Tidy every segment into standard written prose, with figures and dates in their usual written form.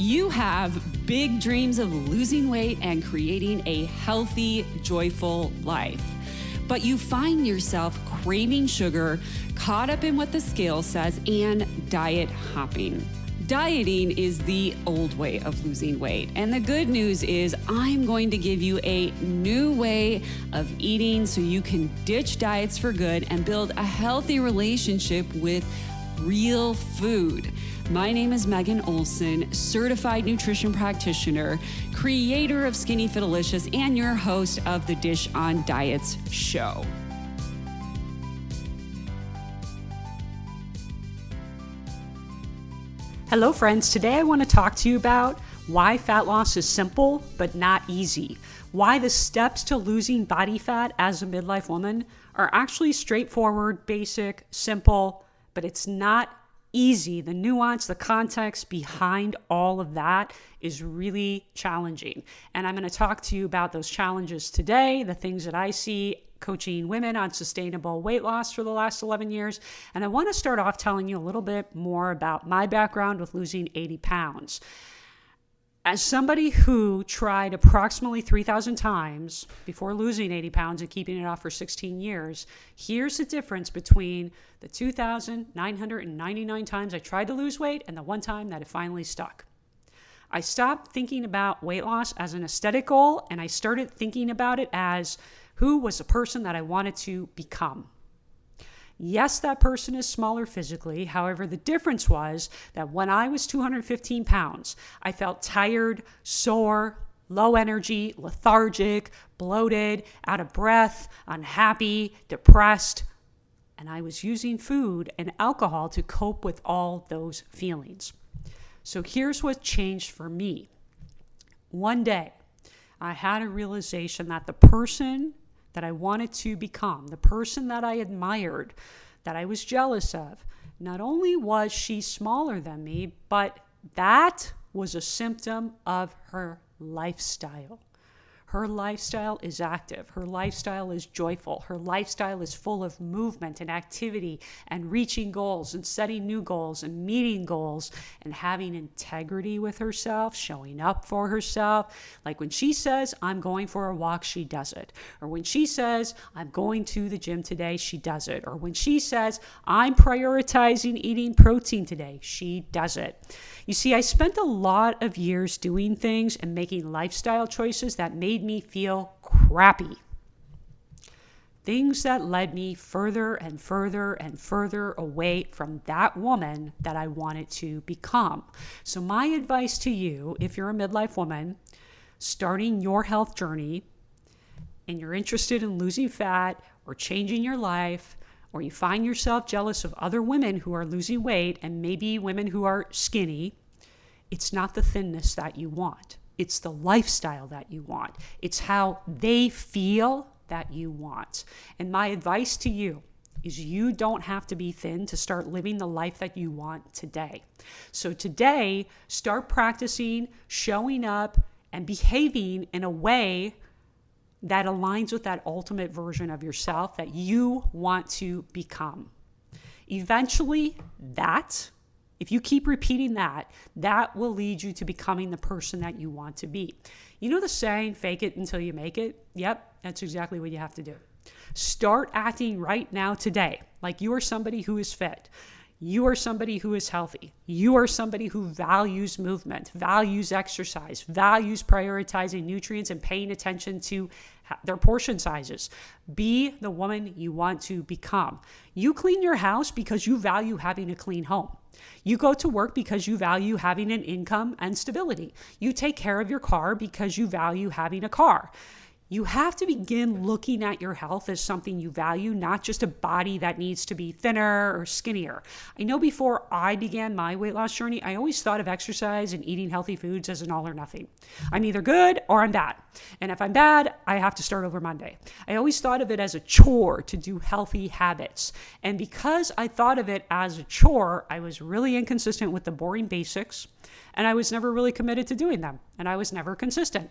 You have big dreams of losing weight and creating a healthy, joyful life. But you find yourself craving sugar, caught up in what the scale says, and diet hopping. Dieting is the old way of losing weight. And the good news is I'm going to give you a new way of eating so you can ditch diets for good and build a healthy relationship with real food. My name is Megan Olson, certified nutrition practitioner, creator of Skinny Fitalicious, and your host of the Dish on Diets show. Hello friends, today I want to talk to you about why fat loss is simple but not easy. Why the steps to losing body fat as a midlife woman are actually straightforward, basic, simple, but it's not easy. The nuance, the context behind all of that is really challenging. And I'm going to talk to you about those challenges today, the things that I see coaching women on sustainable weight loss for the last 11 years. And I want to start off telling you a little bit more about my background with losing 80 pounds. As somebody who tried approximately 3,000 times before losing 80 pounds and keeping it off for 16 years, here's the difference between the 2,999 times I tried to lose weight and the one time that it finally stuck. I stopped thinking about weight loss as an aesthetic goal, and I started thinking about it as who was the person that I wanted to become. Yes, that person is smaller physically. However, the difference was that when I was 215 pounds, I felt tired, sore, low energy, lethargic, bloated, out of breath, unhappy, depressed. And I was using food and alcohol to cope with all those feelings. So here's what changed for me. One day, I had a realization that the person that I wanted to become, the person that I admired, that I was jealous of, not only was she smaller than me, but that was a symptom of her lifestyle. Her lifestyle is active. Her lifestyle is joyful. Her lifestyle is full of movement and activity and reaching goals and setting new goals and meeting goals and having integrity with herself, showing up for herself. Like when she says, I'm going for a walk, she does it. Or when she says, I'm going to the gym today, she does it. Or when she says, I'm prioritizing eating protein today, she does it. You see, I spent a lot of years doing things and making lifestyle choices that made me feel crappy. Things that led me further and further and further away from that woman that I wanted to become. So my advice to you, if you're a midlife woman starting your health journey and you're interested in losing fat or changing your life, or you find yourself jealous of other women who are losing weight and maybe women who are skinny, it's not the thinness that you want. It's the lifestyle that you want. It's how they feel that you want. And my advice to you is you don't have to be thin to start living the life that you want today. So today, start practicing, showing up, and behaving in a way that aligns with that ultimate version of yourself that you want to become. Eventually, if you keep repeating that will lead you to becoming the person that you want to be. You know the saying, fake it until you make it? Yep, that's exactly what you have to do. Start acting right now today like you are somebody who is fit. You are somebody who is healthy. You are somebody who values movement, values exercise, values prioritizing nutrients and paying attention to their portion sizes. Be the woman you want to become. You clean your house because you value having a clean home. You go to work because you value having an income and stability. You take care of your car because you value having a car. You have to begin looking at your health as something you value, not just a body that needs to be thinner or skinnier. I know before I began my weight loss journey, I always thought of exercise and eating healthy foods as an all or nothing. I'm either good or I'm bad. And if I'm bad, I have to start over Monday. I always thought of it as a chore to do healthy habits. And because I thought of it as a chore, I was really inconsistent with the boring basics, and I was never really committed to doing them, and I was never consistent.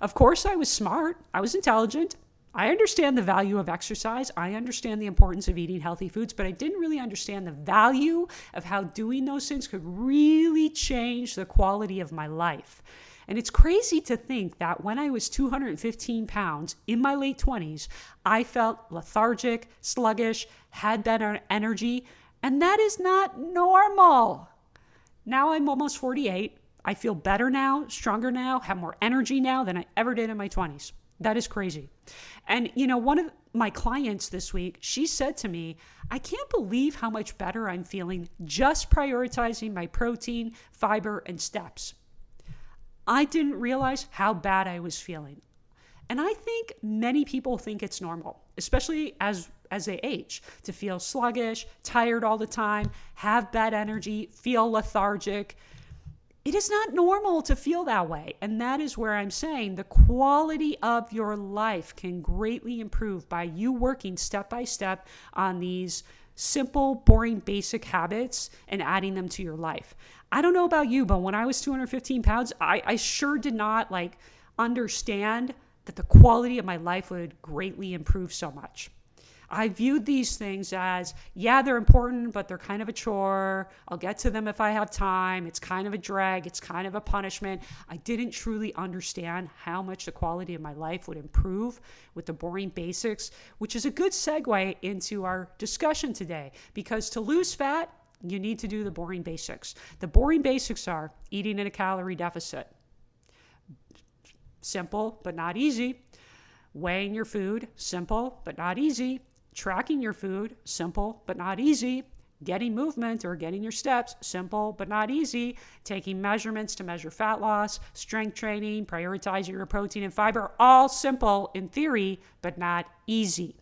Of course, I was smart, I was intelligent, I understand the value of exercise. I understand the importance of eating healthy foods, but I didn't really understand the value of how doing those things could really change the quality of my life. And it's crazy to think that when I was 215 pounds in my late 20s, I felt lethargic, sluggish, had better energy, and that is not normal. Now I'm almost 48. I feel better now, stronger now, have more energy now than I ever did in my 20s. That is crazy. And, one of my clients this week, she said to me, I can't believe how much better I'm feeling just prioritizing my protein, fiber, and steps. I didn't realize how bad I was feeling. And I think many people think it's normal, especially as they age, to feel sluggish, tired all the time, have bad energy, feel lethargic. It is not normal to feel that way. And that is where I'm saying the quality of your life can greatly improve by you working step by step on these simple, boring, basic habits and adding them to your life. I don't know about you, but when I was 215 pounds, I sure did not understand that the quality of my life would greatly improve so much. I viewed these things as, yeah, they're important, but they're kind of a chore. I'll get to them if I have time. It's kind of a drag. It's kind of a punishment. I didn't truly understand how much the quality of my life would improve with the boring basics, which is a good segue into our discussion today, because to lose fat, you need to do the boring basics. The boring basics are eating in a calorie deficit. Simple, but not easy. Weighing your food, simple, but not easy. Tracking your food, simple, but not easy. Getting movement or getting your steps, simple, but not easy. Taking measurements to measure fat loss, strength training, prioritizing your protein and fiber, all simple in theory, but not easy.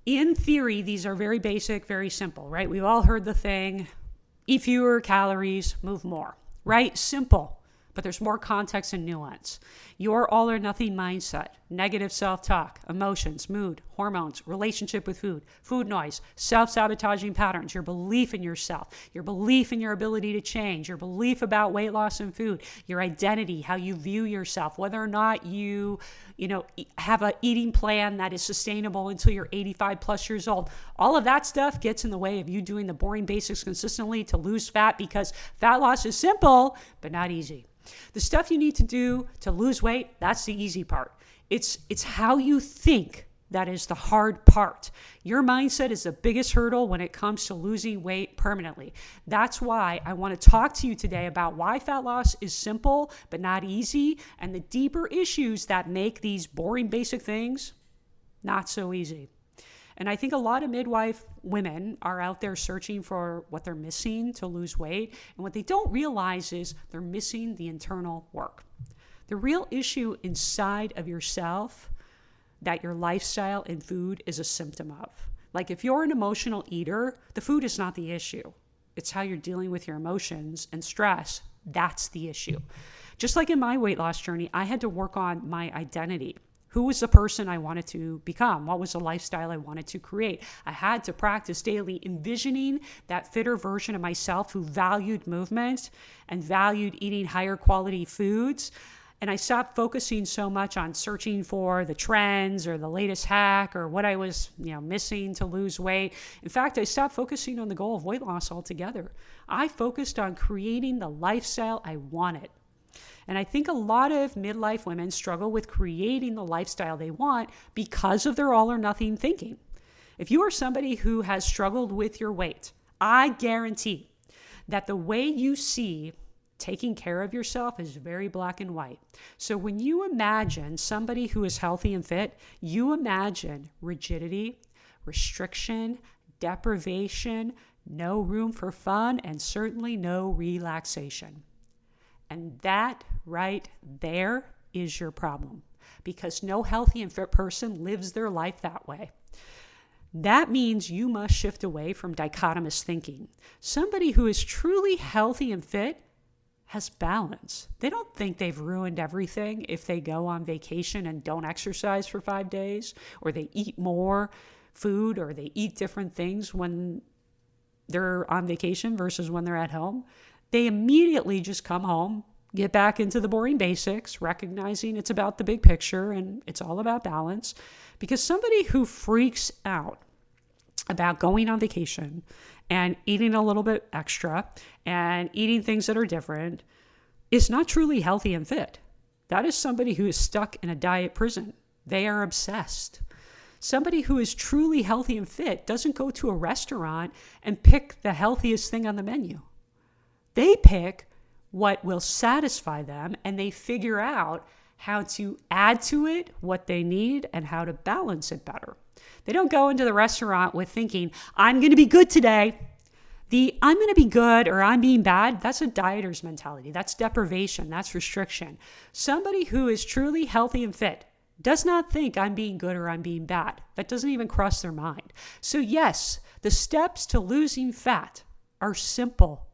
In theory, these are very basic, very simple, right? We've all heard the thing, eat fewer calories, move more, right? Simple. But there's more context and nuance. Your all or nothing mindset, negative self-talk, emotions, mood, hormones, relationship with food noise, self-sabotaging patterns, your belief in yourself, your belief in your ability to change, your belief about weight loss and food, your identity, how you view yourself, whether or not you have an eating plan that is sustainable until you're 85 plus years old. All of that stuff gets in the way of you doing the boring basics consistently to lose fat, because fat loss is simple, but not easy. The stuff you need to do to lose weight, that's the easy part. It's how you think that is the hard part. Your mindset is the biggest hurdle when it comes to losing weight permanently. That's why I want to talk to you today about why fat loss is simple but not easy, and the deeper issues that make these boring basic things not so easy. And I think a lot of midwife women are out there searching for what they're missing to lose weight. And what they don't realize is they're missing the internal work. The real issue inside of yourself that your lifestyle and food is a symptom of. Like if you're an emotional eater, the food is not the issue. It's how you're dealing with your emotions and stress. That's the issue. Just like in my weight loss journey, I had to work on my identity. Who was the person I wanted to become? What was the lifestyle I wanted to create? I had to practice daily envisioning that fitter version of myself who valued movement and valued eating higher quality foods. And I stopped focusing so much on searching for the trends or the latest hack or what I was, missing to lose weight. In fact, I stopped focusing on the goal of weight loss altogether. I focused on creating the lifestyle I wanted. And I think a lot of midlife women struggle with creating the lifestyle they want because of their all or nothing thinking. If you are somebody who has struggled with your weight, I guarantee that the way you see taking care of yourself is very black and white. So when you imagine somebody who is healthy and fit, you imagine rigidity, restriction, deprivation, no room for fun, and certainly no relaxation. And that right there is your problem, because no healthy and fit person lives their life that way. That means you must shift away from dichotomous thinking. Somebody who is truly healthy and fit has balance. They don't think they've ruined everything if they go on vacation and don't exercise for 5 days, or they eat more food, or they eat different things when they're on vacation versus when they're at home. They immediately just come home, get back into the boring basics, recognizing it's about the big picture and it's all about balance. Because somebody who freaks out about going on vacation and eating a little bit extra and eating things that are different is not truly healthy and fit. That is somebody who is stuck in a diet prison. They are obsessed. Somebody who is truly healthy and fit doesn't go to a restaurant and pick the healthiest thing on the menu. They pick what will satisfy them, and they figure out how to add to it what they need and how to balance it better. They don't go into the restaurant with thinking, I'm going to be good today. The I'm going to be good or I'm being bad, that's a dieter's mentality. That's deprivation. That's restriction. Somebody who is truly healthy and fit does not think I'm being good or I'm being bad. That doesn't even cross their mind. So yes, the steps to losing fat are simple,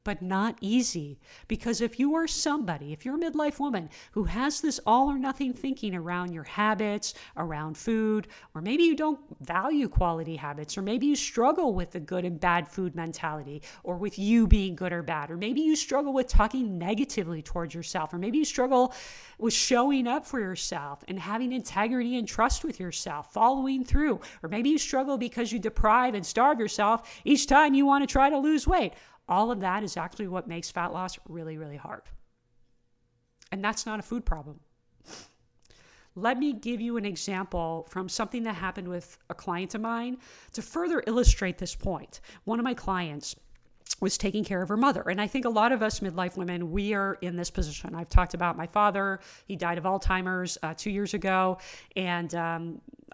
but not easy. Because if you are somebody, if you're a midlife woman who has this all or nothing thinking around your habits, around food, or maybe you don't value quality habits, or maybe you struggle with the good and bad food mentality, or with you being good or bad, or maybe you struggle with talking negatively towards yourself, or maybe you struggle with showing up for yourself and having integrity and trust with yourself, following through, or maybe you struggle because you deprive and starve yourself each time you want to try to lose weight. All of that is actually what makes fat loss really, really hard. And that's not a food problem. Let me give you an example from something that happened with a client of mine to further illustrate this point. One of my clients was taking care of her mother. And I think a lot of us midlife women, we are in this position. I've talked about my father. He died of Alzheimer's 2 years ago. And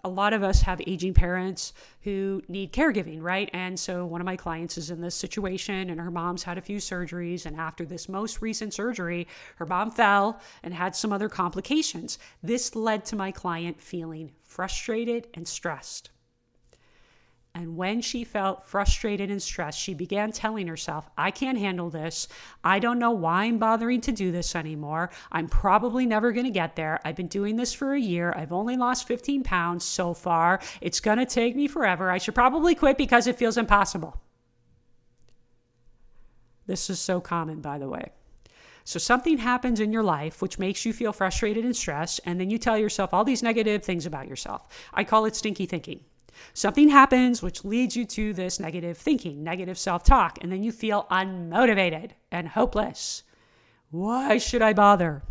a lot of us have aging parents who need caregiving, right? And so one of my clients is in this situation, and her mom's had a few surgeries. And after this most recent surgery, her mom fell and had some other complications. This led to my client feeling frustrated and stressed. And when she felt frustrated and stressed, she began telling herself, I can't handle this. I don't know why I'm bothering to do this anymore. I'm probably never going to get there. I've been doing this for a year. I've only lost 15 pounds so far. It's going to take me forever. I should probably quit because it feels impossible. This is so common, by the way. So something happens in your life which makes you feel frustrated and stressed, and then you tell yourself all these negative things about yourself. I call it stinky thinking. Something happens which leads you to this negative thinking, negative self-talk, and then you feel unmotivated and hopeless. Why should I bother?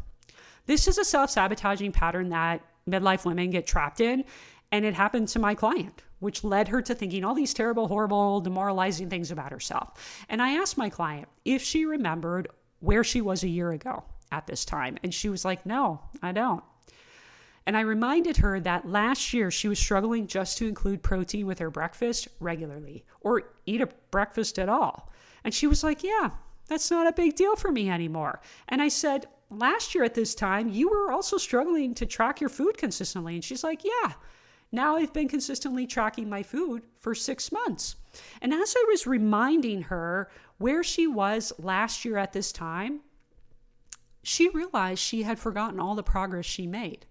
This is a self-sabotaging pattern that midlife women get trapped in, and it happened to my client, which led her to thinking all these terrible, horrible, demoralizing things about herself. And I asked my client if she remembered where she was a year ago at this time, and she was like, no, I don't. And I reminded her that last year she was struggling just to include protein with her breakfast regularly or eat a breakfast at all. And she was like, yeah, that's not a big deal for me anymore. And I said, last year at this time, you were also struggling to track your food consistently. And she's like, yeah, now I've been consistently tracking my food for 6 months. And as I was reminding her where she was last year at this time, she realized she had forgotten all the progress she made.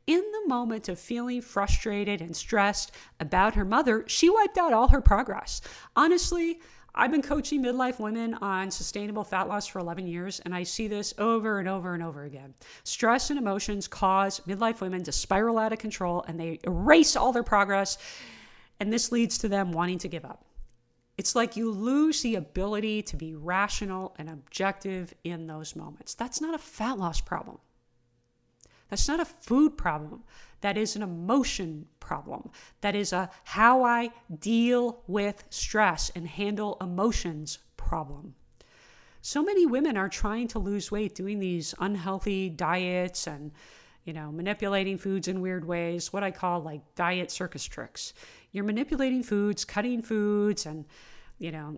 In the moment of feeling frustrated and stressed about her mother, she wiped out all her progress. Honestly, I've been coaching midlife women on sustainable fat loss for 11 years, and I see this over and over and over again. Stress and emotions cause midlife women to spiral out of control, and they erase all their progress, and this leads to them wanting to give up. It's like you lose the ability to be rational and objective in those moments. That's not a fat loss problem. That's not a food problem. That is an emotion problem. That is a how I deal with stress and handle emotions problem. So many women are trying to lose weight, doing these unhealthy diets and, manipulating foods in weird ways, what I call like diet circus tricks. You're manipulating foods, cutting foods, and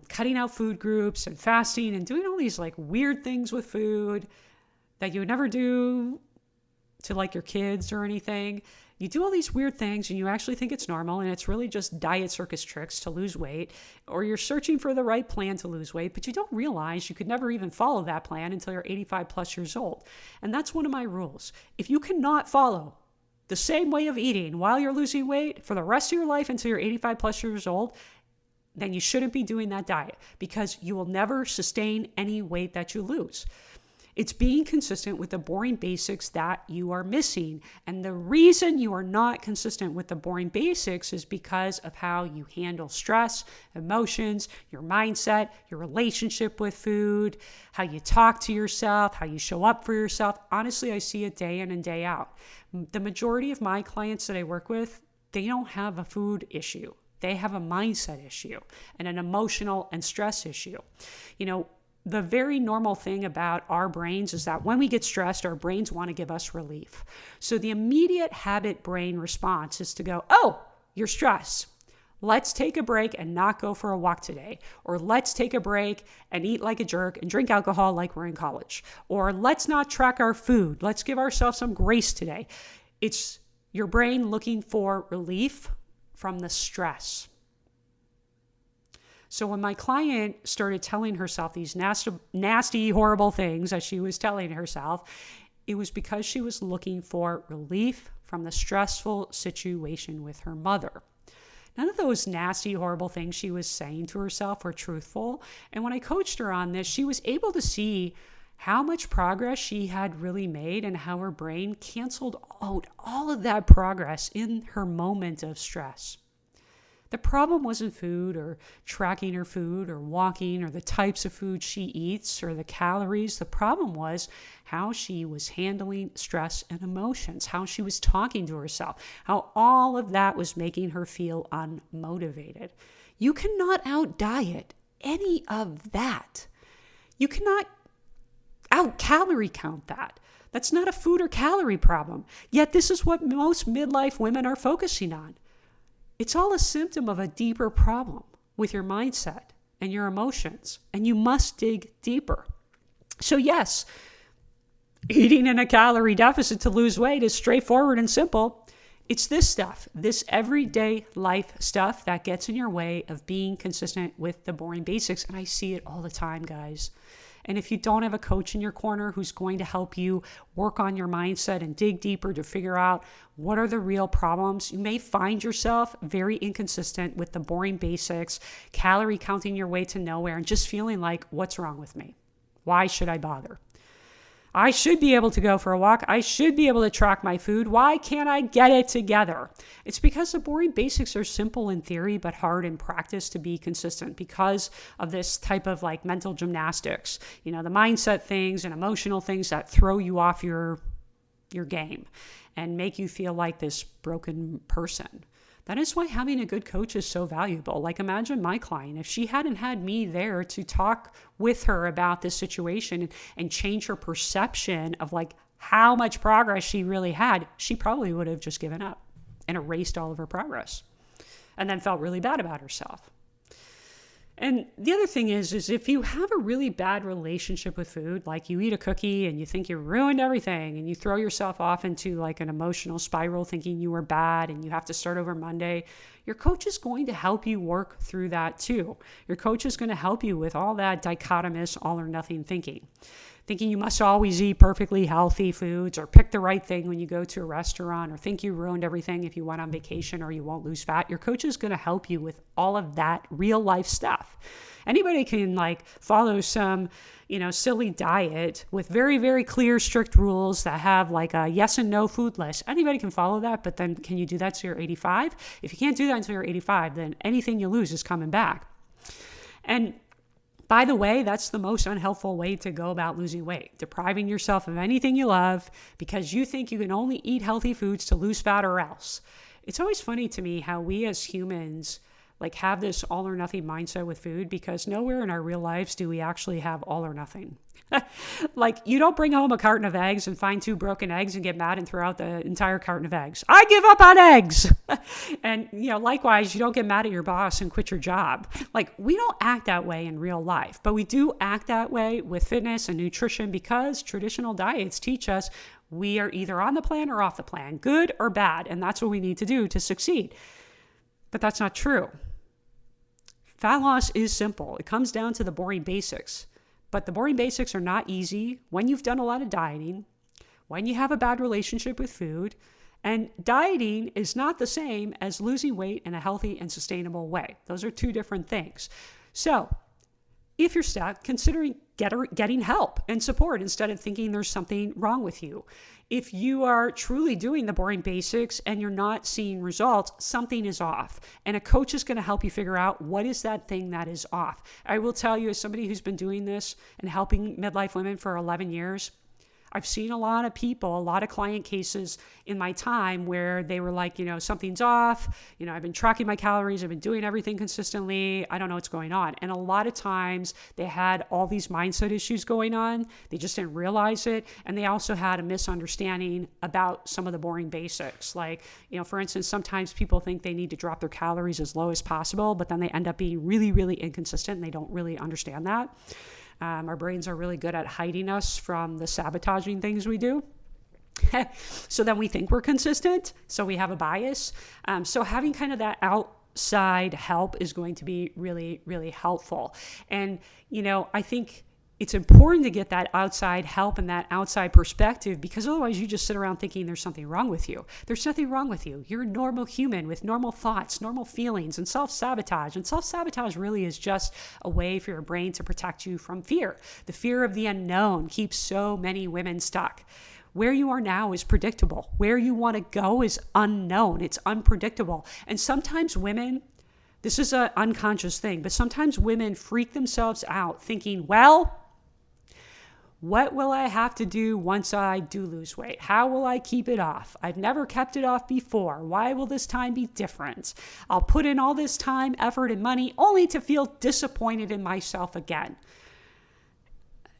cutting out food groups and fasting and doing all these like weird things with food that you would never do to like your kids or anything. You do all these weird things and you actually think it's normal, and it's really just diet circus tricks to lose weight, or you're searching for the right plan to lose weight, but you don't realize you could never even follow that plan until you're 85 plus years old. And that's one of my rules. If you cannot follow the same way of eating while you're losing weight for the rest of your life until you're 85 plus years old, then you shouldn't be doing that diet, because you will never sustain any weight that you lose. It's being consistent with the boring basics that you are missing. And the reason you are not consistent with the boring basics is because of how you handle stress, emotions, your mindset, your relationship with food, how you talk to yourself, how you show up for yourself. Honestly, I see it day in and day out. The majority of my clients that I work with, they don't have a food issue. They have a mindset issue and an emotional and stress issue. The very normal thing about our brains is that when we get stressed, our brains want to give us relief. So the immediate habit brain response is to go, oh, you're stressed. Let's take a break and not go for a walk today. Or let's take a break and eat like a jerk and drink alcohol like we're in college. Or let's not track our food. Let's give ourselves some grace today. It's your brain looking for relief from the stress. So when my client started telling herself these nasty, horrible things as she was telling herself, it was because she was looking for relief from the stressful situation with her mother. None of those nasty, horrible things she was saying to herself were truthful. And when I coached her on this, she was able to see how much progress she had really made and how her brain canceled out all of that progress in her moment of stress. The problem wasn't food or tracking her food or walking or the types of food she eats or the calories. The problem was how she was handling stress and emotions, how she was talking to herself, how all of that was making her feel unmotivated. You cannot out-diet any of that. You cannot out-calorie count that. That's not a food or calorie problem. Yet this is what most midlife women are focusing on. It's all a symptom of a deeper problem with your mindset and your emotions, and you must dig deeper. So yes, eating in a calorie deficit to lose weight is straightforward and simple. It's this stuff, this everyday life stuff that gets in your way of being consistent with the boring basics, and I see it all the time, guys. And if you don't have a coach in your corner who's going to help you work on your mindset and dig deeper to figure out what are the real problems, you may find yourself very inconsistent with the boring basics, calorie counting your way to nowhere, and just feeling like, what's wrong with me? Why should I bother? I should be able to go for a walk. I should be able to track my food. Why can't I get it together? It's because the boring basics are simple in theory, but hard in practice to be consistent because of this type of like mental gymnastics, the mindset things and emotional things that throw you off your game and make you feel like this broken person. That is why having a good coach is so valuable. Like imagine my client, if she hadn't had me there to talk with her about this situation and change her perception of like how much progress she really had, she probably would have just given up and erased all of her progress and then felt really bad about herself. And the other thing is if you have a really bad relationship with food, like you eat a cookie and you think you ruined everything and you throw yourself off into like an emotional spiral thinking you were bad and you have to start over Monday, your coach is going to help you work through that too. Your coach is going to help you with all that dichotomous all or nothing thinking you must always eat perfectly healthy foods or pick the right thing when you go to a restaurant or think you ruined everything if you went on vacation or you won't lose fat. Your coach is going to help you with all of that real life stuff. Anybody can like follow some, silly diet with very, very clear, strict rules that have like a yes and no food list. Anybody can follow that, but then can you do that till you're 85? If you can't do that until you're 85, then anything you lose is coming back. And by the way, that's the most unhelpful way to go about losing weight, depriving yourself of anything you love because you think you can only eat healthy foods to lose fat or else. It's always funny to me how we as humans like have this all or nothing mindset with food because nowhere in our real lives do we actually have all or nothing. Like you don't bring home a carton of eggs and find 2 broken eggs and get mad and throw out the entire carton of eggs. I give up on eggs. And, likewise, you don't get mad at your boss and quit your job. Like we don't act that way in real life, but we do act that way with fitness and nutrition because traditional diets teach us we are either on the plan or off the plan, good or bad. And that's what we need to do to succeed. But that's not true. Fat loss is simple. It comes down to the boring basics. But the boring basics are not easy when you've done a lot of dieting, when you have a bad relationship with food, and dieting is not the same as losing weight in a healthy and sustainable way. Those are 2 different things. So if you're stuck, consider getting help and support instead of thinking there's something wrong with you. If you are truly doing the boring basics and you're not seeing results, something is off. And a coach is going to help you figure out what is that thing that is off. I will tell you, as somebody who's been doing this and helping midlife women for 11 years, I've seen a lot of people, a lot of client cases in my time where they were like, something's off. I've been tracking my calories. I've been doing everything consistently. I don't know what's going on. And a lot of times they had all these mindset issues going on. They just didn't realize it. And they also had a misunderstanding about some of the boring basics. Like, for instance, sometimes people think they need to drop their calories as low as possible, but then they end up being really, really inconsistent and they don't really understand that. Our brains are really good at hiding us from the sabotaging things we do. So then we think we're consistent. So we have a bias. So having kind of that outside help is going to be really, really helpful. And, I think it's important to get that outside help and that outside perspective, because otherwise you just sit around thinking there's something wrong with you. There's nothing wrong with you. You're a normal human with normal thoughts, normal feelings, and self-sabotage. And self-sabotage really is just a way for your brain to protect you from fear. The fear of the unknown keeps so many women stuck. Where you are now is predictable. Where you want to go is unknown. It's unpredictable. And sometimes women, this is an unconscious thing, but sometimes women freak themselves out thinking, well, what will I have to do once I do lose weight? How will I keep it off? I've never kept it off before. Why will this time be different? I'll put in all this time, effort, and money only to feel disappointed in myself again.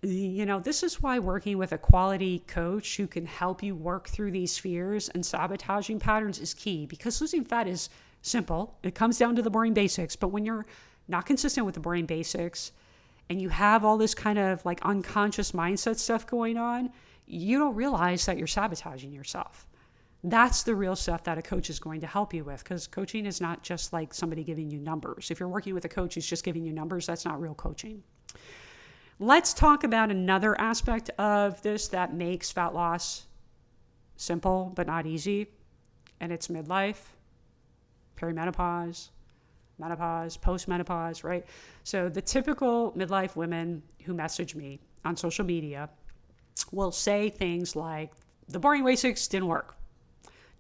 This is why working with a quality coach who can help you work through these fears and sabotaging patterns is key, because losing fat is simple. It comes down to the boring basics. But when you're not consistent with the boring basics, and you have all this kind of like unconscious mindset stuff going on, you don't realize that you're sabotaging yourself. That's the real stuff that a coach is going to help you with, because coaching is not just like somebody giving you numbers. If you're working with a coach who's just giving you numbers, that's not real coaching. Let's talk about another aspect of this that makes fat loss simple but not easy, and it's midlife, perimenopause, menopause, post-menopause, right? So the typical midlife women who message me on social media will say things like, the boring basics didn't work.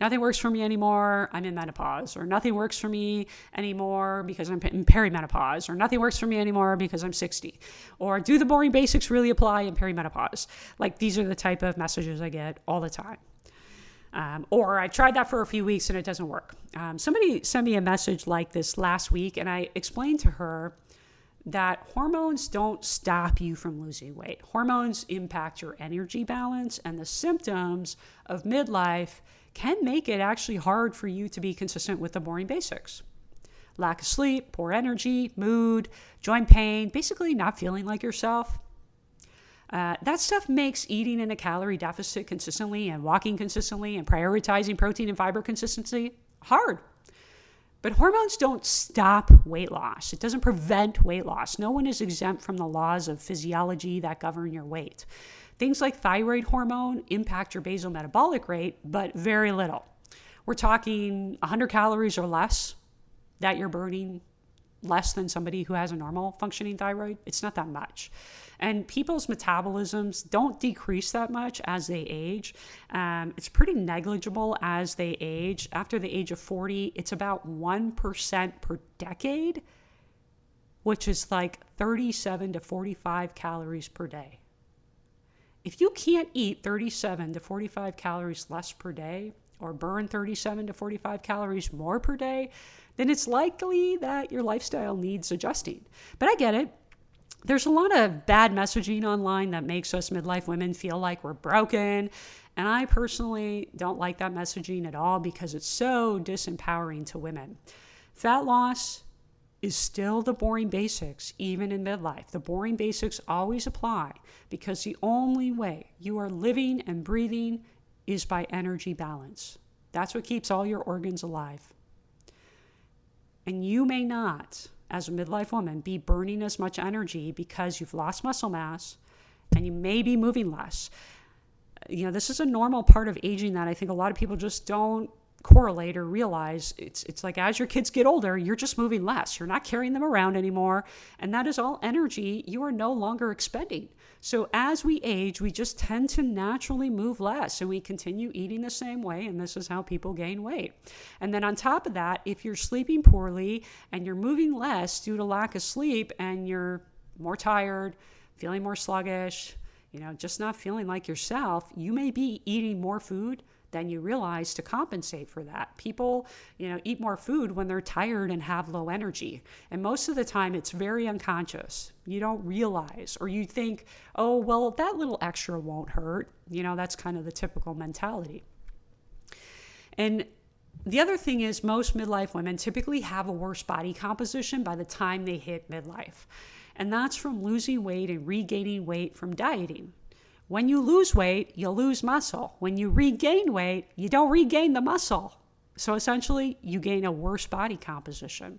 Nothing works for me anymore. I'm in menopause. Or nothing works for me anymore because I'm in perimenopause. Or nothing works for me anymore because I'm 60. Or do the boring basics really apply in perimenopause? Like, these are the type of messages I get all the time. Or I tried that for a few weeks and it doesn't work. Somebody sent me a message like this last week, and I explained to her that hormones don't stop you from losing weight. Hormones impact your energy balance, and the symptoms of midlife can make it actually hard for you to be consistent with the boring basics. Lack of sleep, poor energy, mood, joint pain, basically not feeling like yourself. That stuff makes eating in a calorie deficit consistently and walking consistently and prioritizing protein and fiber consistency hard. But hormones don't stop weight loss. It doesn't prevent weight loss. No one is exempt from the laws of physiology that govern your weight. Things like thyroid hormone impact your basal metabolic rate, but very little. We're talking 100 calories or less that you're burning, less than somebody who has a normal functioning thyroid. It's not that much. And people's metabolisms don't decrease that much as they age. It's pretty negligible as they age. After the age of 40, it's about 1% per decade, which is like 37 to 45 calories per day. If you can't eat 37 to 45 calories less per day, or burn 37 to 45 calories more per day, then it's likely that your lifestyle needs adjusting. But I get it. There's a lot of bad messaging online that makes us midlife women feel like we're broken. And I personally don't like that messaging at all, because it's so disempowering to women. Fat loss is still the boring basics, even in midlife. The boring basics always apply, because the only way you are living and breathing is by energy balance. That's what keeps all your organs alive. And you may not, as a midlife woman, be burning as much energy because you've lost muscle mass and you may be moving less. This is a normal part of aging that I think a lot of people just don't correlate or realize it's like as your kids get older, you're just moving less. You're not carrying them around anymore. And that is all energy you are no longer expending. So as we age, we just tend to naturally move less and we continue eating the same way. And this is how people gain weight. And then on top of that, if you're sleeping poorly and you're moving less due to lack of sleep and you're more tired, feeling more sluggish, just not feeling like yourself, you may be eating more food than you realize to compensate for that. People, eat more food when they're tired and have low energy. And most of the time it's very unconscious. You don't realize, or you think, oh, well, that little extra won't hurt. That's kind of the typical mentality. And the other thing is most midlife women typically have a worse body composition by the time they hit midlife. And that's from losing weight and regaining weight from dieting. When you lose weight, you lose muscle. When you regain weight, you don't regain the muscle. So essentially, you gain a worse body composition.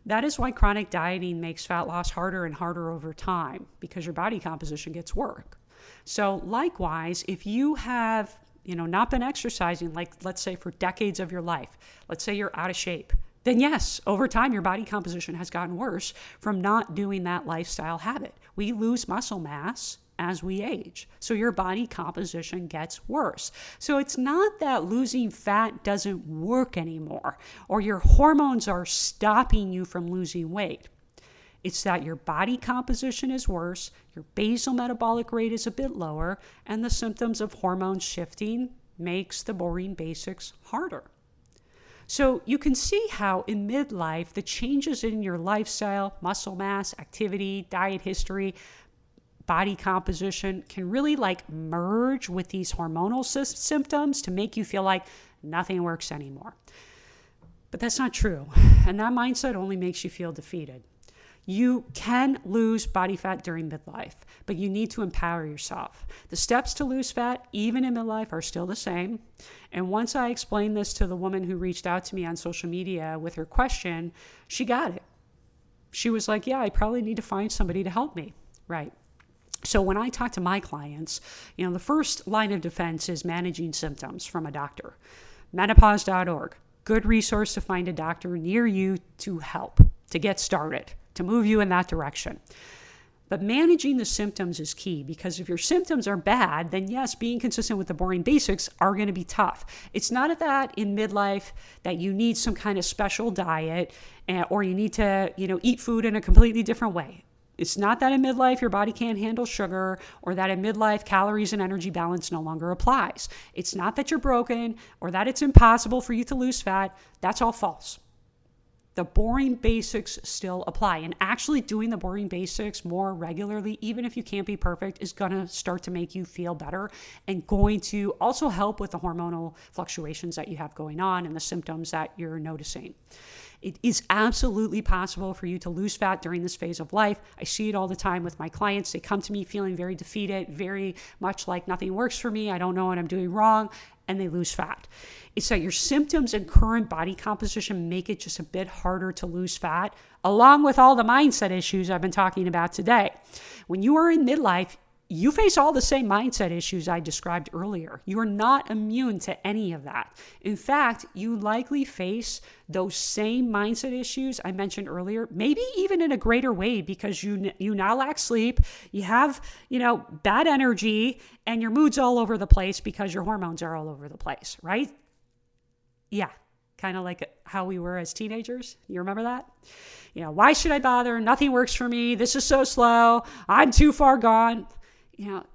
That is why chronic dieting makes fat loss harder and harder over time, because your body composition gets worse. So likewise, if you have, not been exercising, like let's say for decades of your life, let's say you're out of shape, then yes, over time, your body composition has gotten worse from not doing that lifestyle habit. We lose muscle mass as we age. So your body composition gets worse. So it's not that losing fat doesn't work anymore or your hormones are stopping you from losing weight. It's that your body composition is worse, your basal metabolic rate is a bit lower, and the symptoms of hormone shifting makes the boring basics harder. So you can see how in midlife, the changes in your lifestyle, muscle mass, activity, diet history, body composition can really merge with these hormonal symptoms to make you feel like nothing works anymore. But that's not true. And that mindset only makes you feel defeated. You can lose body fat during midlife, but you need to empower yourself. The steps to lose fat, even in midlife, are still the same. And once I explained this to the woman who reached out to me on social media with her question, she got it. She was like, yeah, I probably need to find somebody to help me. Right. So when I talk to my clients, the first line of defense is managing symptoms from a doctor. Menopause.org, good resource to find a doctor near you to help, to get started, to move you in that direction. But managing the symptoms is key, because if your symptoms are bad, then yes, being consistent with the boring basics are going to be tough. It's not that in midlife that you need some kind of special diet or you need to, eat food in a completely different way. It's not that in midlife your body can't handle sugar or that in midlife calories and energy balance no longer applies. It's not that you're broken or that it's impossible for you to lose fat. That's all false. The boring basics still apply. And actually doing the boring basics more regularly, even if you can't be perfect, is going to start to make you feel better and going to also help with the hormonal fluctuations that you have going on and the symptoms that you're noticing. It is absolutely possible for you to lose fat during this phase of life. I see it all the time with my clients. They come to me feeling very defeated, very much like nothing works for me. I don't know what I'm doing wrong, and they lose fat. It's that your symptoms and current body composition make it just a bit harder to lose fat, along with all the mindset issues I've been talking about today. When you are in midlife, you face all the same mindset issues I described earlier. You are not immune to any of that. In fact, you likely face those same mindset issues I mentioned earlier, maybe even in a greater way, because you now lack sleep, you have, bad energy, and your mood's all over the place because your hormones are all over the place, right? Yeah, kind of like how we were as teenagers. You remember that? Why should I bother? Nothing works for me. This is so slow. I'm too far gone.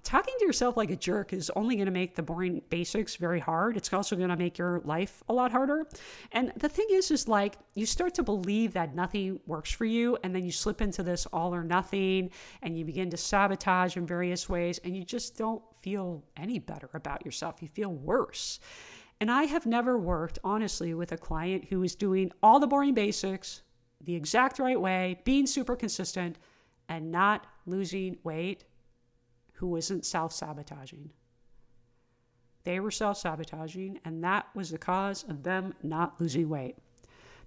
Talking to yourself like a jerk is only going to make the boring basics very hard. It's also going to make your life a lot harder. And the thing is you start to believe that nothing works for you, and then you slip into this all or nothing, and you begin to sabotage in various ways, and you just don't feel any better about yourself. You feel worse. And I have never worked, honestly, with a client who is doing all the boring basics the exact right way, being super consistent, and not losing weight, who isn't self-sabotaging. They were self-sabotaging, and that was the cause of them not losing weight.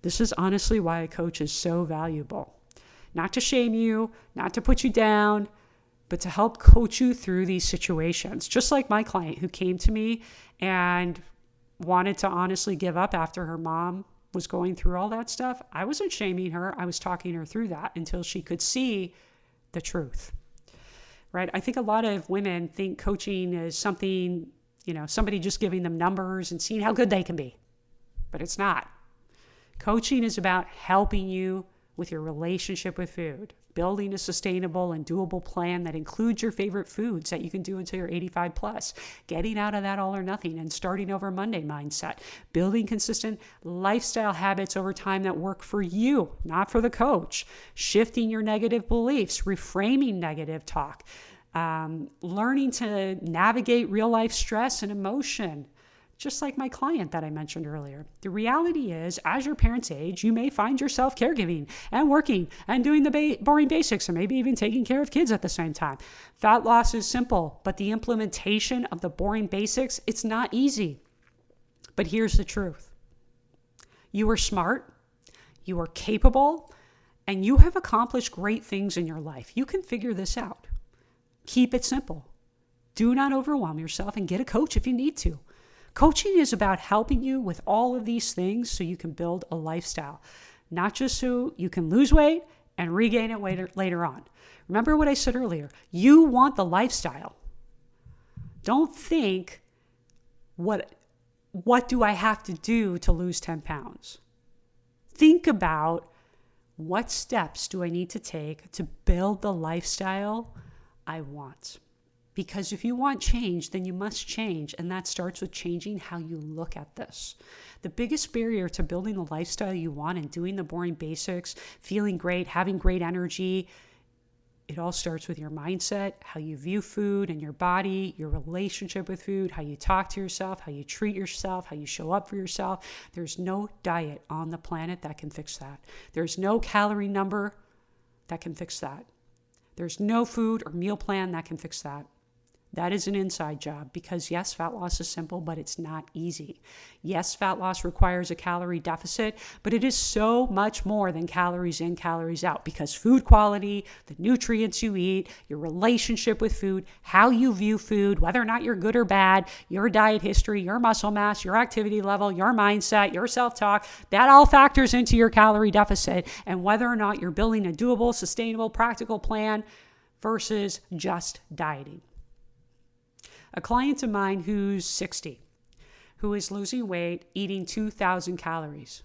This is honestly why a coach is so valuable. Not to shame you, not to put you down, but to help coach you through these situations. Just like my client who came to me and wanted to honestly give up after her mom was going through all that stuff, I wasn't shaming her. I was talking her through that until she could see the truth, right? I think a lot of women think coaching is something, somebody just giving them numbers and seeing how good they can be, but it's not. Coaching is about helping you with your relationship with food, building a sustainable and doable plan that includes your favorite foods that you can do until you're 85 plus, getting out of that all or nothing and starting over Monday mindset, building consistent lifestyle habits over time that work for you, not for the coach, shifting your negative beliefs, reframing negative talk, learning to navigate real life stress and emotion. Just like my client that I mentioned earlier. The reality is, as your parents age, you may find yourself caregiving and working and doing the boring basics and maybe even taking care of kids at the same time. Fat loss is simple, but the implementation of the boring basics, it's not easy. But here's the truth. You are smart, you are capable, and you have accomplished great things in your life. You can figure this out. Keep it simple. Do not overwhelm yourself and get a coach if you need to. Coaching is about helping you with all of these things so you can build a lifestyle, not just so you can lose weight and regain it later on. Remember what I said earlier. You want the lifestyle. Don't think, what do I have to do to lose 10 pounds? Think about, what steps do I need to take to build the lifestyle I want? Because if you want change, then you must change. And that starts with changing how you look at this. The biggest barrier to building the lifestyle you want and doing the boring basics, feeling great, having great energy, it all starts with your mindset, how you view food and your body, your relationship with food, how you talk to yourself, how you treat yourself, how you show up for yourself. There's no diet on the planet that can fix that. There's no calorie number that can fix that. There's no food or meal plan that can fix that. That is an inside job because yes, fat loss is simple, but it's not easy. Yes, fat loss requires a calorie deficit, but it is so much more than calories in, calories out because food quality, the nutrients you eat, your relationship with food, how you view food, whether or not you're good or bad, your diet history, your muscle mass, your activity level, your mindset, your self-talk, that all factors into your calorie deficit and whether or not you're building a doable, sustainable, practical plan versus just dieting. A client of mine who's 60, who is losing weight, eating 2,000 calories.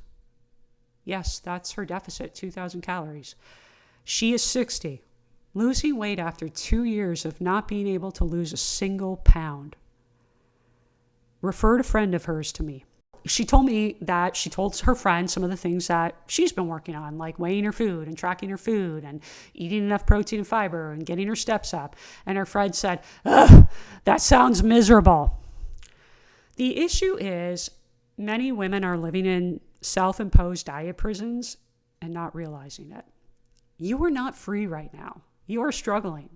Yes, that's her deficit, 2,000 calories. She is 60, losing weight after 2 years of not being able to lose a single pound. Referred a friend of hers to me. She told me that she told her friend some of the things that she's been working on, like weighing her food and tracking her food and eating enough protein and fiber and getting her steps up. And her friend said, "Ugh, that sounds miserable." The issue is many women are living in self-imposed diet prisons and not realizing it. You are not free right now. You are struggling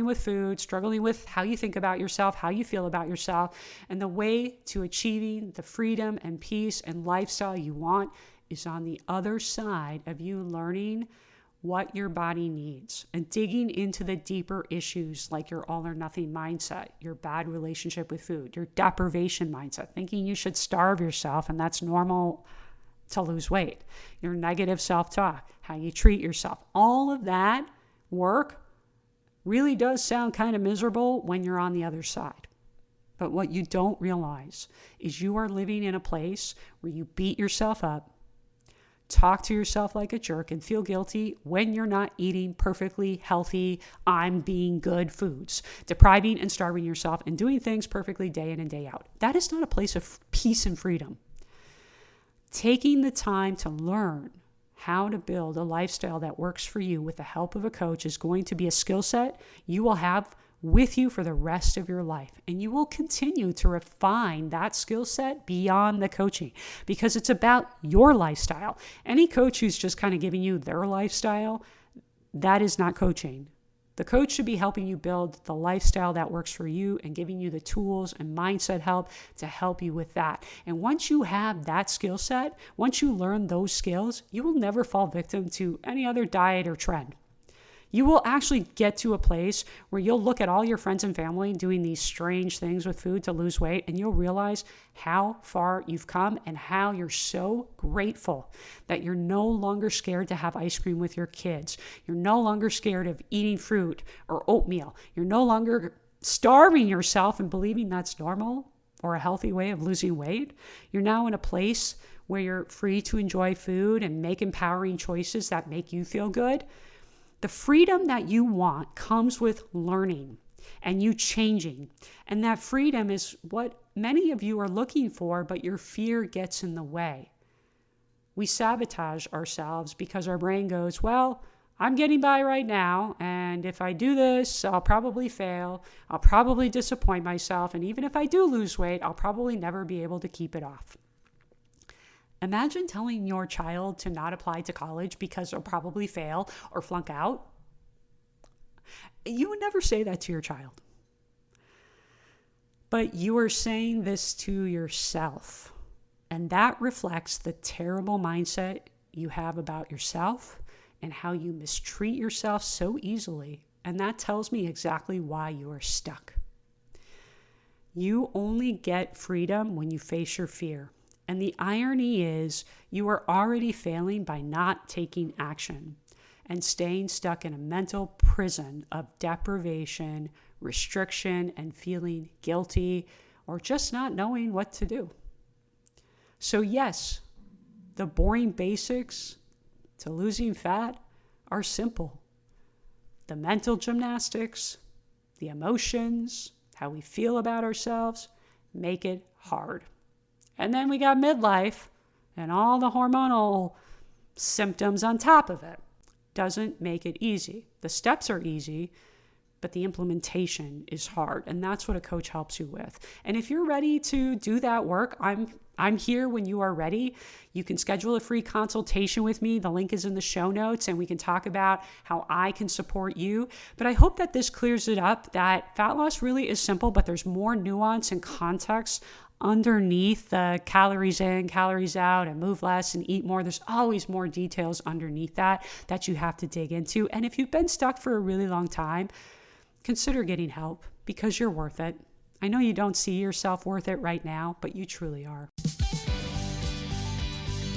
with food, struggling with how you think about yourself, how you feel about yourself. And the way to achieving the freedom and peace and lifestyle you want is on the other side of you learning what your body needs and digging into the deeper issues like your all or nothing mindset, your bad relationship with food, your deprivation mindset, thinking you should starve yourself and that's normal to lose weight, your negative self-talk, how you treat yourself. All of that work really does sound kind of miserable when you're on the other side. But what you don't realize is you are living in a place where you beat yourself up, talk to yourself like a jerk, and feel guilty when you're not eating perfectly healthy, I'm being good foods, depriving and starving yourself and doing things perfectly day in and day out. That is not a place of peace and freedom. Taking the time to learn how to build a lifestyle that works for you with the help of a coach is going to be a skill set you will have with you for the rest of your life. And you will continue to refine that skill set beyond the coaching because it's about your lifestyle. Any coach who's just kind of giving you their lifestyle, that is not coaching. The coach should be helping you build the lifestyle that works for you and giving you the tools and mindset help to help you with that. And once you have that skill set, once you learn those skills, you will never fall victim to any other diet or trend. You will actually get to a place where you'll look at all your friends and family doing these strange things with food to lose weight, and you'll realize how far you've come and how you're so grateful that you're no longer scared to have ice cream with your kids. You're no longer scared of eating fruit or oatmeal. You're no longer starving yourself and believing that's normal or a healthy way of losing weight. You're now in a place where you're free to enjoy food and make empowering choices that make you feel good. The freedom that you want comes with learning and you changing. And that freedom is what many of you are looking for, but your fear gets in the way. We sabotage ourselves because our brain goes, well, I'm getting by right now, and if I do this, I'll probably fail. I'll probably disappoint myself, and even if I do lose weight, I'll probably never be able to keep it off. Imagine telling your child to not apply to college because they'll probably fail or flunk out. You would never say that to your child. But you are saying this to yourself. And that reflects the terrible mindset you have about yourself and how you mistreat yourself so easily. And that tells me exactly why you are stuck. You only get freedom when you face your fear. And the irony is you are already failing by not taking action and staying stuck in a mental prison of deprivation, restriction, and feeling guilty or just not knowing what to do. So yes, the boring basics to losing fat are simple. The mental gymnastics, the emotions, how we feel about ourselves make it hard. And then we got midlife and all the hormonal symptoms on top of it. Doesn't make it easy. The steps are easy, but the implementation is hard. And that's what a coach helps you with. And if you're ready to do that work, I'm here when you are ready. You can schedule a free consultation with me. The link is in the show notes, and we can talk about how I can support you. But I hope that this clears it up, that fat loss really is simple, but there's more nuance and context underneath the calories in, calories out, and move less and eat more. There's always more details underneath that you have to dig into. And if you've been stuck for a really long time, consider getting help because you're worth it. I know you don't see yourself worth it right now, but you truly are.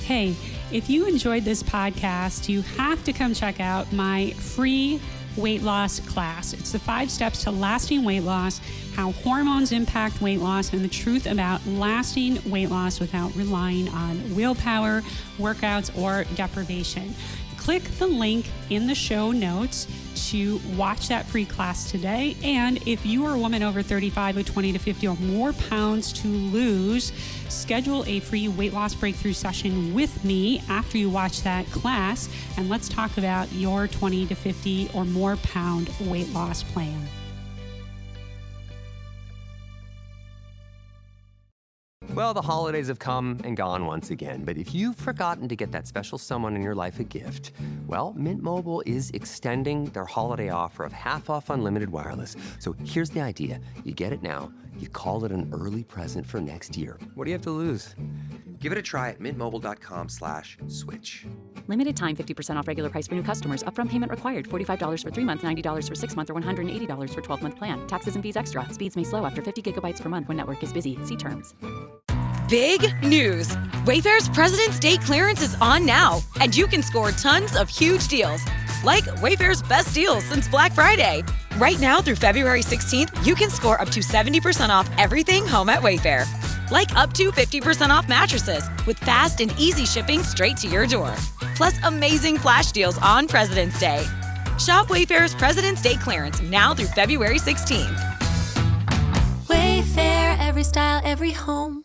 Hey, if you enjoyed this podcast, you have to come check out my free weight loss class. It's the 5 steps to lasting weight loss, how hormones impact weight loss, and the truth about lasting weight loss without relying on willpower, workouts, or deprivation. Click the link in the show notes to watch that free class today. And if you are a woman over 35 with 20 to 50 or more pounds to lose, schedule a free weight loss breakthrough session with me after you watch that class. And let's talk about your 20 to 50 or more pound weight loss plan. Well, the holidays have come and gone once again, but if you've forgotten to get that special someone in your life a gift, well, Mint Mobile is extending their holiday offer of half off unlimited wireless. So here's the idea. You get it now. You call it an early present for next year. What do you have to lose? Give it a try at mintmobile.com/switch. Limited time 50% off regular price for new customers. Upfront payment required. $45 for 3 months, $90 for 6 months, or $180 for 12-month plan. Taxes and fees extra. Speeds may slow after 50 gigabytes per month when network is busy. See terms. Big news! Wayfair's President's Day clearance is on now, and you can score tons of huge deals. Like Wayfair's best deals since Black Friday. Right now through February 16th, you can score up to 70% off everything home at Wayfair. Like up to 50% off mattresses with fast and easy shipping straight to your door. Plus amazing flash deals on President's Day. Shop Wayfair's President's Day clearance now through February 16th. Wayfair, every style, every home.